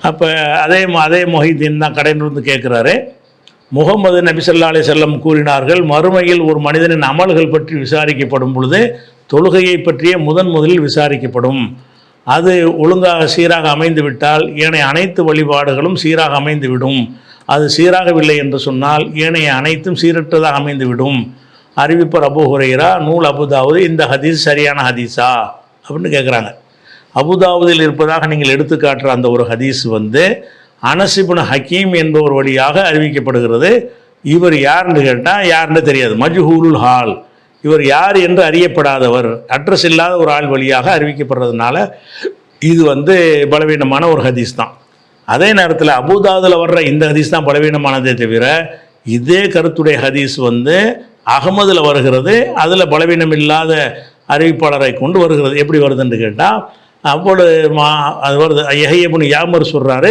அப்போ அதே மொஹிதீன் தான் கடையிலிருந்து கேட்குறாரு, முகமது நபி ஸல்லல்லாஹு அலைஹி வஸல்லம் கூறினார்கள், மறுமையில் ஒரு மனிதனின் அமல்கள் பற்றி விசாரிக்கப்படும் பொழுது தொழுகையை பற்றிய முதலில் விசாரிக்கப்படும். அது ஒழுங்காக சீராக அமைந்து விட்டால் ஏனைய அனைத்து வழிபாடுகளும் சீராக அமைந்துவிடும். அது சீராகவில்லை என்று சொன்னால் ஏனைய அனைத்தும் சீரற்றதாக அமைந்துவிடும். அறிவிப்பர் அபூ ஹுரைரா, நூல் அபுதாவுது, இந்த ஹதீஸ் சரியான ஹதீஸா அப்படின்னு கேட்குறாங்க. அபுதாவுதில் இருப்பதாக நீங்கள் எடுத்துக்காட்டுற அந்த ஒரு ஹதீஸ் அனஸ் இப்னு ஹக்கீம் என்பவர் வழியாக அறிவிக்கப்படுகிறது. இவர் யாருன்னு கேட்டால் யாருன்னு தெரியாது, மஜ்ஹூலுல் ஹால், இவர் யார் என்று அறியப்படாதவர், அட்ரஸ் இல்லாத ஒரு ஆள் வழியாக அறிவிக்கப்படுறதுனால இது பலவீனமான ஒரு ஹதீஸ் தான். அதே நேரத்தில் அபூதாவுதில் வர்ற இந்த ஹதீஸ் தான் பலவீனமானதே தவிர இதே கருத்துடைய ஹதீஸ் அகமதில் வருகிறது, அதில் பலவீனம் இல்லாத அறிவிப்பாளரை கொண்டு வருகிறது. எப்படி வருதுன்னு கேட்டால் அப்போது அது வருது, யஹ்யா இப்னு யாமர் சொல்கிறாரு,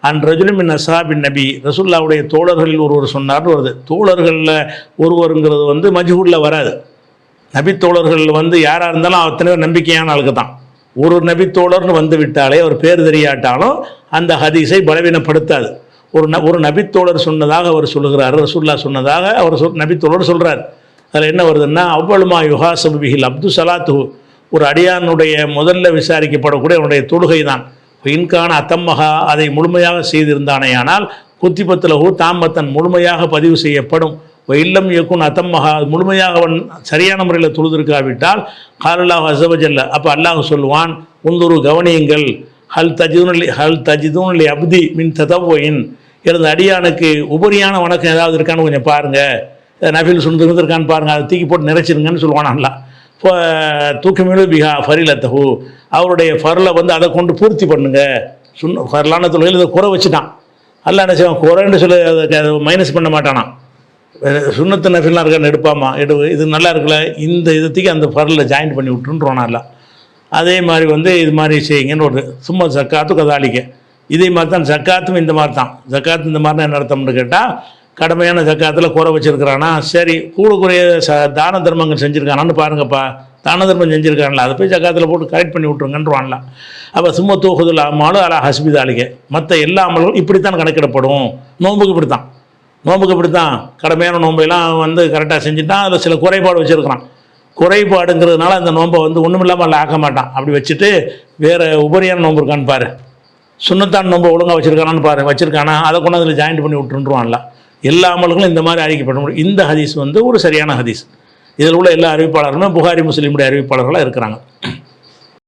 அன் ரஜுலும் மின் அஸ்ஹாபின் நபி, ரசூலுல்லாஹ்வுடைய தோழர்களில் ஒருவர் சொன்னார்னு வருது. தோழர்களில் ஒருவருங்கிறது மஜ்ஹூலில் வராது. நபித்தோழர்கள் யாராக இருந்தாலும் அத்தனை பேர் நம்பிக்கையான ஆளுக்கு தான். ஒரு நபித்தோழர்னு விட்டாலே அவர் பேர் தெரியாட்டாலும் அந்த ஹதீஸை பலவீனப்படுத்தாது. ஒரு நபித்தோழர் சொன்னதாக அவர் சொல்லுகிறார், ரசூலுல்லாஹ் சொன்னதாக அவர் நபித்தோழர் சொல்கிறார். அதில் என்ன வருதுன்னா, அவ்வளமா யுஹாசபு பிஹில் அப்து சலாத்து, ஒரு அடியானுடைய முதல்ல விசாரிக்கப்படக்கூடிய அவனுடைய தொழுகை தான். இன்கான அத்தம்மகா, அதை முழுமையாக செய்திருந்தானே ஆனால் குத்திபத்துலகு தாமத்தன் முழுமையாக பதிவு செய்யப்படும். இல்லம் இயக்கும் அத்தம்மகா, முழுமையாக அவன் சரியான முறையில் தொழுதிருக்காவிட்டால் காலல்லாஹு அஸவஜல்ல, அப்போ அல்லாஹ் சொல்லுவான், உந்துரு கவனியுங்கள், ஹல் தஜிதூன் அப்தி மின் ததவ்வின், எனது அடியானுக்கு உபரியான வணக்கம் ஏதாவது இருக்கான்னு கொஞ்சம் பாருங்கள், நஃபில் சுண்ணத்து இருக்கான்னு பாருங்கள், அதை தூக்கி போட்டு நிறைச்சிருங்கன்னு சொல்லுவான். அல்லா தூக்கமிழு பிஹா ஃபரிலத்தஹு, அவருடைய ஃபரில் அதை கொண்டு பூர்த்தி பண்ணுங்க. ஃபர்லான தொழில் இதை குறை வச்சுட்டான். அல்ல என்ன செய்வான், குறைன்னு சொல்லி அதை மைனஸ் பண்ண மாட்டானா. சுண்ணத்து நஃபில்லாம் இருக்கான்னு எடுப்பாமா, இது நல்லா இருக்குல்ல, இந்த இதத்துக்கு அந்த ஃபரில் ஜாயின் பண்ணி விட்டுருன்றோனால. அதே மாதிரி இது மாதிரி செய்யுங்கன்னு ஒரு சும்மா ஜக்காத்து கதாலிக்க, இதே மாதிரி தான் ஜக்காத்தும் இந்த மாதிரி தான். ஜக்காத்து இந்த மாதிரி என்ன அர்த்தம்னு கேட்டால், கடமையான ஜக்காத்தில் குறை வச்சுருக்கிறானா, சரி கூடுக்குறைய தான தர்மங்கள் செஞ்சுருக்கானான்னு பாருங்கப்பா, தான தர்மம் செஞ்சுருக்காங்களா, அதை போய் ஜக்காத்தில் போட்டு கரெக்ட் பண்ணி விட்ருங்கன்றவான்லாம். அப்போ சும்மா தூக்குதல் அம்மாலும் அலா ஹஸ்பித் அலிக, மற்ற எல்லா அமல்களும் இப்படித்தான் கணக்கிடப்படும். நோன்புக்கு இப்படி தான் கடமையான நோன்பெல்லாம் கரெக்டாக செஞ்சுட்டான், அதில் சில குறைபாடு வச்சுருக்கிறான். குறைபாடுங்கிறதுனால அந்த நோன்பை ஒன்றுமில்லாமல் அல்ல ஆக்க மாட்டான். அப்படி வச்சுட்டு வேறு உபரியான நோன்பு இருக்கான்னு பாரு, சுண்ணத்தான் நோன்பை ஒழுங்காக வச்சுருக்கானான்னு பாரு, வச்சுருக்கானா அதை கொண்டு அதில் ஜாயின்ட் பண்ணி விட்டுருவான்ல. எல்லா அமல்களும் இந்த மாதிரி அறிவிக்கப்பட முடியும். இந்த ஹதீஸ் ஒரு சரியான ஹதீஸ். இதில் உள்ள எல்லா அறிவிப்பாளர்களும் புகாரி முஸ்லீமுடைய அறிவிப்பாளர்களாக இருக்கிறாங்க.